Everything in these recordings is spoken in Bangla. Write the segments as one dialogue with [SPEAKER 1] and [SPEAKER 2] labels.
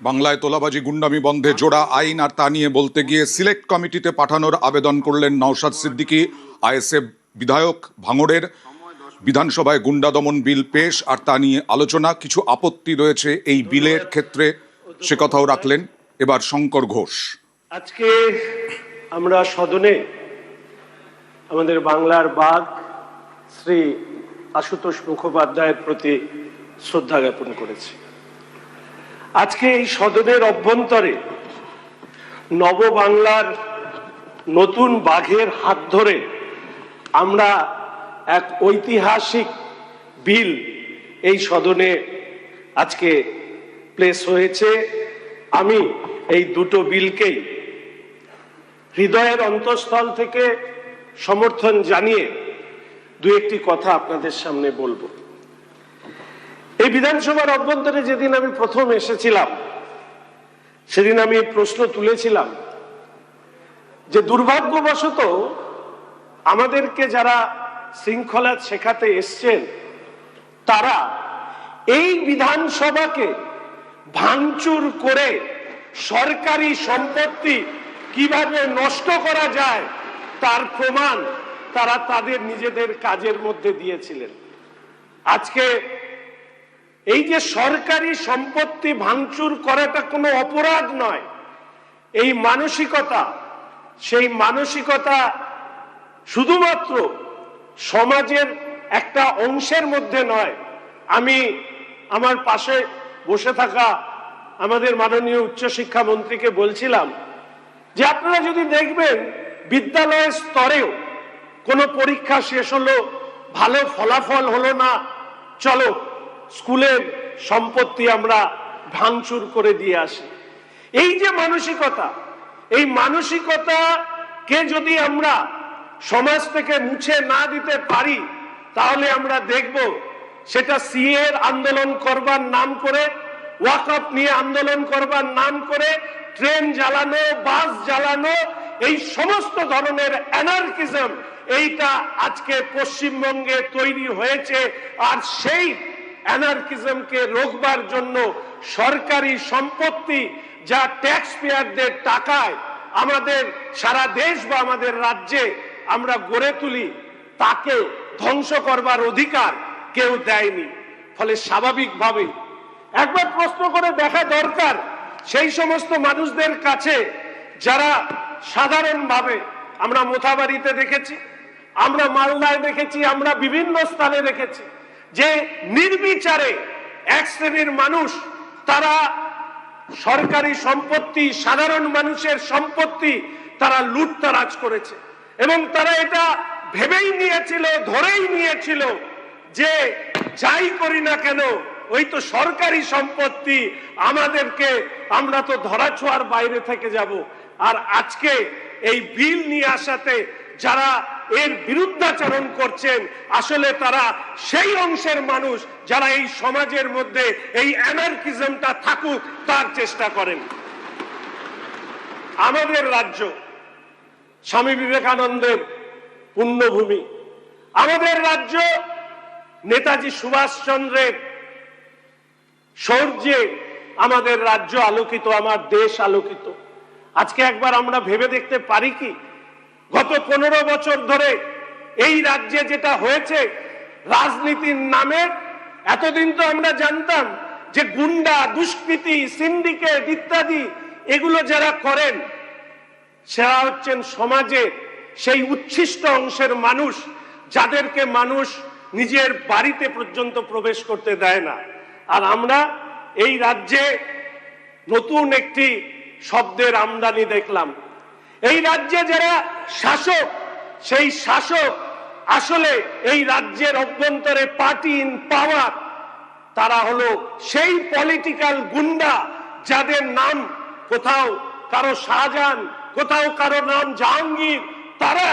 [SPEAKER 1] বাংলায় তোলাবাজি গুন্ডামি বন্ধে জোড়া আইন আর তা নিয়ে বলতে গিয়ে সিলেক্ট কমিটিতে পাঠানোর আবেদন করলেন নওশাদ সিদ্দিকী। আইএসএফ বিধায়ক ভাঙড়ের বিধানসভায় গুন্ডা দমন বিল পেশ আর তা নিয়ে আলোচনা। কিছু আপত্তি রয়েছে এই বিলের ক্ষেত্রে, সে কথাও রাখলেন এবার শঙ্কর ঘোষ।
[SPEAKER 2] আজকে আমরা সদনে আমাদের বাংলার বাঘ শ্রী আশুতোষ মুখোপাধ্যায়ের প্রতি শ্রদ্ধা জ্ঞাপন করেছি। আজকে এই সদনের অভ্যন্তরে নব বাংলার নতুন বাঘের হাত ধরে আমরা এক ঐতিহাসিক বিল এই সদনে আজকে প্লেস হয়েছে। আমি এই দুটো বিলকেই হৃদয়ের অন্তঃস্থল থেকে সমর্থন জানিয়ে দু একটি কথা আপনাদের সামনে বলবো। এই বিধানসভার অভ্যন্তরে যেদিন আমি প্রথম এসেছিলাম সেদিন আমি প্রশ্ন তুলেছিলাম যে দুর্ভাগ্যবশত আমাদেরকে যারা শৃঙ্খলা শেখাতে এসছেন তারা এই বিধানসভাকে ভাঙচুর করে সরকারি সম্পত্তি কিভাবে নষ্ট করা যায় তার প্রমাণ তারা তাদের নিজেদের কাজের মধ্যে দিয়েছিলেন। আজকে এই যে সরকারি সম্পত্তি ভাঙচুর করাটা কোনো অপরাধ নয়, এই মানসিকতা, সেই মানসিকতা শুধুমাত্র সমাজের একটা অংশের মধ্যে নয়। আমি আমার পাশে বসে থাকা আমাদের মাননীয় উচ্চশিক্ষা মন্ত্রীকে বলছিলাম যে আপনারা যদি দেখবেন বিদ্যালয়ের স্তরেও কোনো পরীক্ষা শেষ হলো, ভালো ফলাফল হলো না, চলো স্কুলের সম্পত্তি আমরা ভাঙচুর করে দিয়ে আসি। এই যে মানসিকতা, এই মানসিকতাকে যদি আমরা সমাজ থেকে মুছে না দিতে পারি তাহলে আমরা দেখব সেটা সিএর আন্দোলন করবার নাম করে, ওয়াকফ নিয়ে আন্দোলন করবার নাম করে, ট্রেন জ্বালানো, বাস জ্বালানো, এই সমস্ত ধরনের অ্যানার্কিজম এইটা আজকে পশ্চিমবঙ্গে তৈরি হয়েছে। আর সেই অ্যানার্কিজমকে রোকবার জন্য সরকারি সম্পত্তি যা ট্যাক্স পেয়ারদের টাকায় আমাদের সারা দেশ বা আমাদের রাজ্যে আমরা গড়ে তুলি তাকে ধ্বংস করবার অধিকার কেউ দেয়নি। ফলে স্বাভাবিকভাবে একবার প্রশ্ন করে দেখা দরকার সেই সমস্ত মানুষদের কাছে যারা সাধারণভাবে, আমরা মোথাবাড়িতে দেখেছি, আমরা মালদায় দেখেছি, আমরা বিভিন্ন স্থানে দেখেছি যে নির্বিচারে এক শ্রেণীর মানুষ তারা সরকারি সম্পত্তি, সাধারণ মানুষের সম্পত্তি তারা লুটতরাজ করেছে এবং তারা এটা ভেবেই নিয়েছিল, ধরেই নিয়েছিল যে যাই করি না কেন ওই তো সরকারি সম্পত্তি, আমাদেরকে, আমরা তো ধরাছোঁয়ার বাইরে থেকে যাব। আর আজকে এই বিল নিয়ে আসাতে যারা এর বিরুদ্ধাচরণ করছেন আসলে তারা সেই অংশের মানুষ যারা এই সমাজের মধ্যে এই অ্যানার্কিজমটা থাকুক তার চেষ্টা করেন। আমাদের রাজ্য স্বামী বিবেকানন্দের পুণ্যভূমি, আমাদের রাজ্য নেতাজি সুভাষচন্দ্রের শৌর্যে আমাদের রাজ্য আলোকিত, আমার দেশ আলোকিত। আজকে একবার আমরা ভেবে দেখতে পারি কি গত 15 বছর ধরে এই রাজ্যে যেটা হয়েছে রাজনীতির নামে। এতদিন তো আমরা জানতাম যে গুন্ডা, দুষ্কৃতি, সিন্ডিকেট ইত্যাদি এগুলো যারা করেন সেরা হচ্ছেন সমাজের সেই উচ্ছিষ্ট অংশের মানুষ যাদেরকে মানুষ নিজের বাড়িতে পর্যন্ত প্রবেশ করতে দেয় না। আর আমরা এই রাজ্যে নতুন একটি শব্দের আমদানি দেখলাম। এই রাজ্যে যারা শাসক, সেই শাসক আসলে এই রাজ্যের অভ্যন্তরে পার্টি ইন পাওয়ার, তারা হলো সেই পলিটিক্যাল গুন্ডা যাদের নাম কোথাও কারো শাহজাহান, কোথাও কারো নাম জাহাঙ্গীর। তারা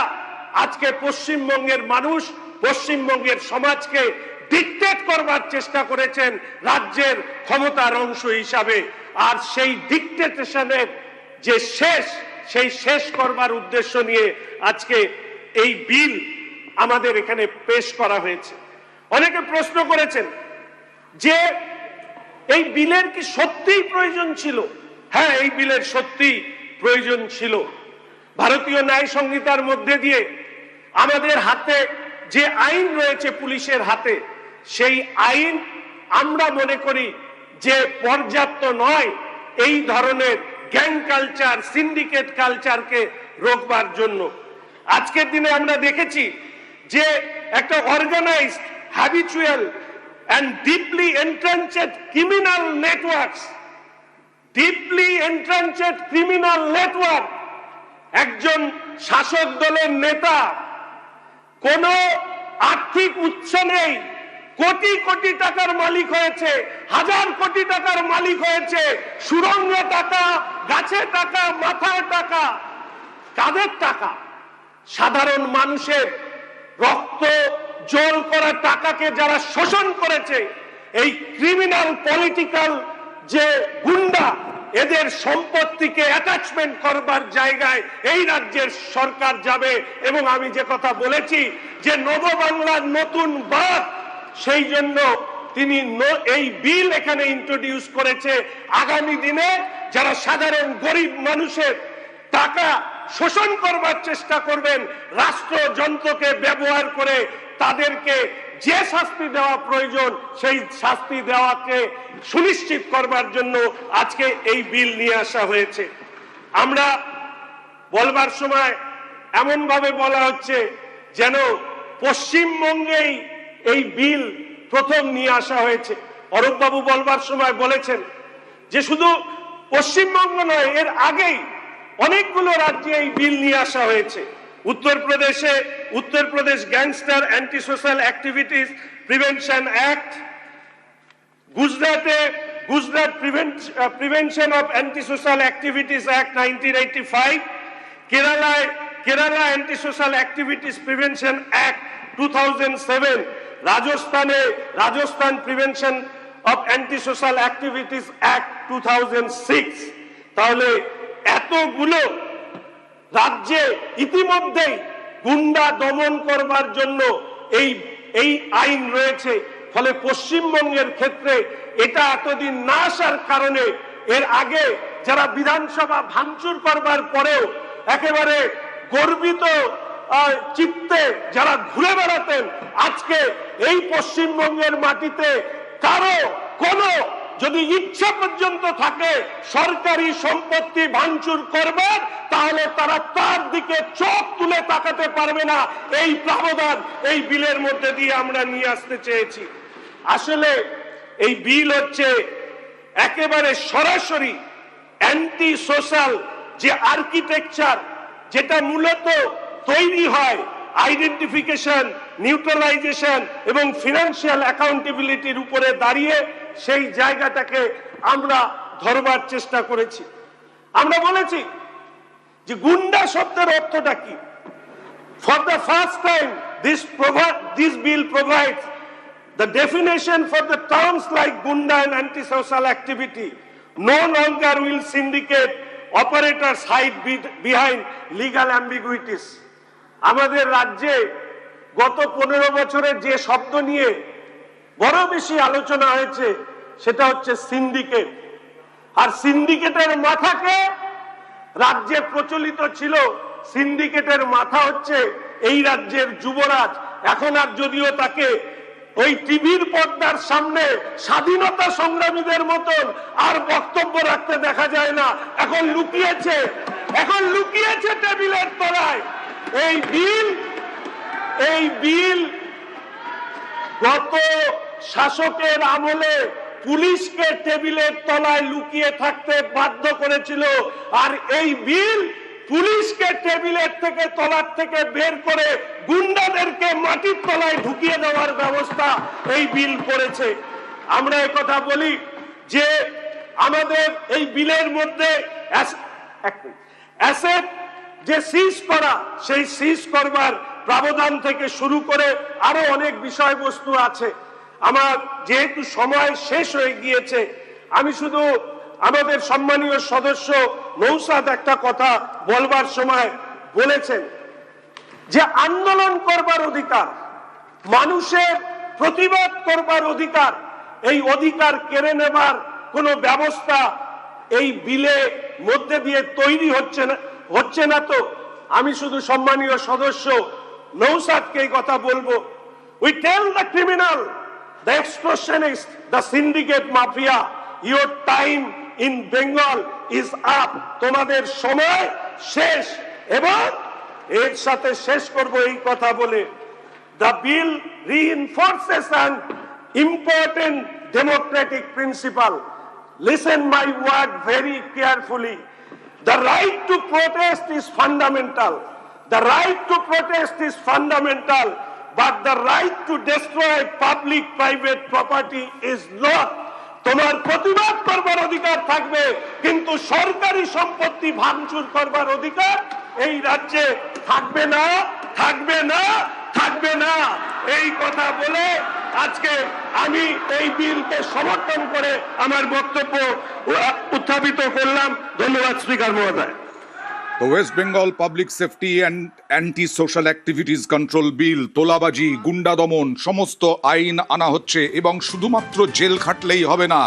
[SPEAKER 2] আজকে পশ্চিমবঙ্গের মানুষ, পশ্চিমবঙ্গের সমাজকে ডিকটেট করবার চেষ্টা করেছেন রাজ্যের ক্ষমতার অংশ হিসাবে। আর সেই ডিকটেটেশনের যে সেই শেষ করবার উদ্দেশ্য নিয়ে আজকে এই বিল আমাদের এখানে পেশ করা হয়েছে। অনেকে প্রশ্ন করেছেন যে এই বিলের কি সত্যিই প্রয়োজন ছিল? হ্যাঁ, এই বিলের সত্যি প্রয়োজন ছিল। ভারতীয় ন্যায় সংহিতার মধ্যে দিয়ে আমাদের হাতে যে আইন রয়েছে পুলিশের হাতে, সেই আইন আমরা মনে করি যে পর্যাপ্ত নয় এই ধরনের গ্যাং কালচার, সিন্ডিকেট কালচারকে রোকবার জন্য। আজকের দিনে আমরা দেখেছি যে একটা organised, habitual and deeply entrenched criminal networks, একজন শাসক দলের নেতা কোন আর্থিক উৎস নেই, কোটি কোটি টাকার মালিক হয়েছে, হাজার কোটি টাকার মালিক হয়েছে, সুরঙ্গে টাকা, গাছে টাকা, মাথায় টাকা। কাদের টাকা? সাধারণ মানুষের রক্ত জল করা টাকাকে যারা শোষণ করেছে, এই ক্রিমিনাল পলিটিক্যাল যে গুন্ডা, এদের সম্পত্তিকে অ্যাটাচমেন্ট করবার জায়গায় এই রাজ্যের সরকার যাবে। এবং আমি যে কথা বলেছি যে নববাংলার নতুন বাদ, সেই জন্য তিনি এই বিল এখানে ইন্ট্রোডিউস করেছে। আগামী দিনে যারা সাধারণ গরিব মানুষের টাকা শোষণ করবার চেষ্টা করবেন, রাষ্ট্রযন্ত্রকে ব্যবহার করে তাদেরকে যে শাস্তি দেওয়া প্রয়োজন সেই শাস্তি দেওয়াকে সুনিশ্চিত করবার জন্য আজকে এই বিল নিয়ে আসা হয়েছে। আমরা বলবার সময় এমন ভাবে বলা হচ্ছে যেন পশ্চিমবঙ্গেই এই বিল প্রথম নিয়ে আসা হয়েছে। অরূপবাবু বলবার সময় বলেছেন যে শুধু পশ্চিমবঙ্গ নয়, এর আগেই অনেকগুলো রাজ্যে এই বিল নিয়ে আসা হয়েছে। Uttar Pradesh gangster anti social activities prevention act, গুজরাটে Gujarat prevention of anti social activities act 1985, Kerala anti social activities prevention act 2007, Rajasthan prevention of anti social activities act 2006। তাহলে এতগুলো রাজ্যে ইতিমধ্যেই গুন্ডা দমন করবার জন্য এই আইন রয়েছে। ফলে পশ্চিমবঙ্গের ক্ষেত্রে এটা এতদিন না আসার কারণে এর আগে যারা বিধানসভা ভাঙচুর করবার পরেও একেবারে গর্বিত চিত্তে যারা ঘুরে বেড়াতেন, আজকে এই পশ্চিমবঙ্গের মাটিতে কারো কোনো যদি ইচ্ছা পর্যন্ত থাকে সরকারি সম্পত্তি ভাঙচুর করবে, তাহলে তারা তার দিকে চোখ তুলে তাকাতে পারবে না। এই প্রাবধান এই বিলের মধ্যে দিয়ে আমরা নিয়ে আসতে চেয়েছি। আসলে এই বিল হচ্ছে একেবারে সরাসরি অ্যান্টি সোশ্যাল যে আর্কিটেকচার, যেটা মূলত তৈরি হয় আইডেন্টিফিকেশন, নিউট্রালাইজেশন এবং ফিনান্সিয়াল অ্যাকাউন্টেবিলিটির উপরে দাঁড়িয়ে সেই জায়গাটাকে আমরা ধরবার চেষ্টা করেছি। আমরা বলেছি যে গুন্ডা শব্দের অর্থটা কি। For the first time this bill provides the definition for the terms like gunda and antisocial activity. No longer will syndicate operators hide behind legal ambiguities. আমাদের রাজ্যে গত 15 বছরের যে শব্দ নিয়ে বড় বেশি আলোচনা হয়েছে সেটা হচ্ছে সিন্ডিকেট। আর সিন্ডিকেটের মাথাকে রাজ্যে প্রচলিত ছিল, সিন্ডিকেটের মাথা হচ্ছে এই রাজ্যের যুবরাজ। এখন আর যদিও তাকে ওই টিভির পর্দার সামনে স্বাধীনতা সংগ্রামীদের মতন আর বক্তব্য রাখতে দেখা যায় না, এখন লুকিয়েছে টেবিলের তলায়। এই বিল গত শাসকের আমলে পুলিশকে টেবিলের তলায় লুকিয়ে থাকতে বাধ্য করেছিল, আর এই বিল পুলিশকে টেবিলের থেকে তলার থেকে বের করে গুন্ডাদেরকে মাটির তলায় ঢুকিয়ে দেওয়ার ব্যবস্থা এই বিল করেছে। আমরা একথা বলি যে আমাদের এই বিলের মধ্যে অ্যাসেট যে সিজ করা, সেই সিজ করবার প্রাবধান থেকে শুরু করে আরো অনেক বিষয়বস্তু আছে। আমার যেহেতু সময় শেষ হয়ে গিয়েছে, আমি শুধু আমাদের সম্মানীয় সদস্য নৌসাদ একটা কথা বলবার সময় বলেছেন যে আন্দোলন করবার অধিকার, মানুষের প্রতিবাদ করবার অধিকার, এই অধিকার কেড়ে নেবার কোনো ব্যবস্থা এই বিলে মধ্যে দিয়ে তৈরি হচ্ছে না তো? আমি শুধু সম্মানীয় সদস্য নৌসাদকে এই কথা বলবো, we tell the criminal, the extortionist, the syndicate mafia, your time in Bengal is up. তোমাদের সময় শেষ। এবং এর সাথে শেষ করব এই কথা বলে, the bill reinforces an important democratic principle. Listen my word very carefully. The right to protest is fundamental. The right to protest is fundamental, but the right to destroy public-private property is not. তোমার প্রতিবাদ করবার অধিকার থাকবে, কিন্তু সরকারি সম্পত্তি ভাঙচুর করবার অধিকার এই রাজ্যে থাকবে না, থাকবে না, থাকবে না। এই কথা বলে আজকে আমি এই বিলকে সমর্থন করে আমার বক্তব্য উত্থাপিত করলাম। ধন্যবাদ স্পিকার মহোদয়।
[SPEAKER 1] The West Bengal Public Safety and Anti-Social Activities Control Bill, তোলাবাজি, গুন্ডা দমন সমস্ত আইন আনা হচ্ছে এবং শুধুমাত্র জেল খাটলেই হবে না,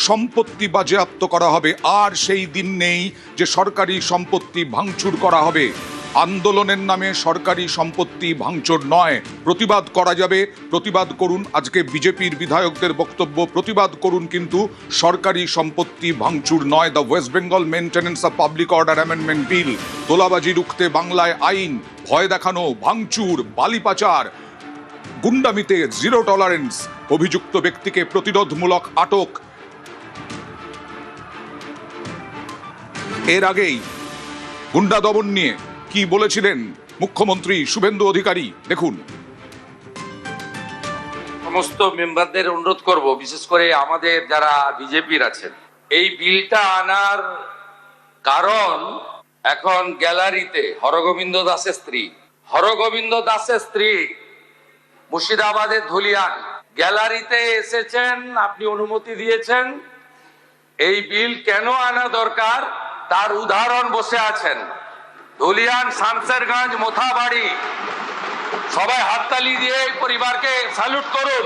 [SPEAKER 1] সম্পত্তি বাজেয়াপ্ত করা হবে। আর সেই দিন নেই যে সরকারি সম্পত্তি ভাঙচুর করা হবে। আন্দোলনের নামে সরকারি সম্পত্তি ভাঙচুর নয়, প্রতিবাদ করা যাবে, প্রতিবাদ করুন। আজকে বিজেপির বিধায়কদের বক্তব্য, প্রতিবাদ করুন কিন্তু সরকারি সম্পত্তি ভাঙচুর নয়। The West Bengal maintenance of public order amendment bill, তোলাবাজি রুখতে বাংলায় আইন, ভয় দেখানো, ভাঙচুর, বালি পাচার, গুন্ডামিতে জিরো টলারেন্স, অভিযুক্ত ব্যক্তিকে প্রতিরোধমূলক আটক। এর আগেই গুন্ডা দমন নিয়ে কি বলেছিলেন মুখ্যমন্ত্রী শুভেন্দু অধিকারী, দেখুন।
[SPEAKER 3] সমস্ত মেম্বারদের অনুরোধ করব, বিশেষ করে আমাদের যারা বিজেপির আছেন, এই বিলটা আনার কারণ এখন গ্যালারিতে হরগোবিন্দ দাসের স্ত্রী মুর্শিদাবাদের ধুলিয়ান গ্যালারিতে এসেছেন, আপনি অনুমতি দিয়েছেন। এই বিল কেন আনা দরকার তার উদাহরণ বসে আছেন। ধুলিয়ান, শামসেরগঞ্জ, মোথাবাড়ি, সবাই হাততালি দিয়ে পরিবারকে স্যালুট করুন।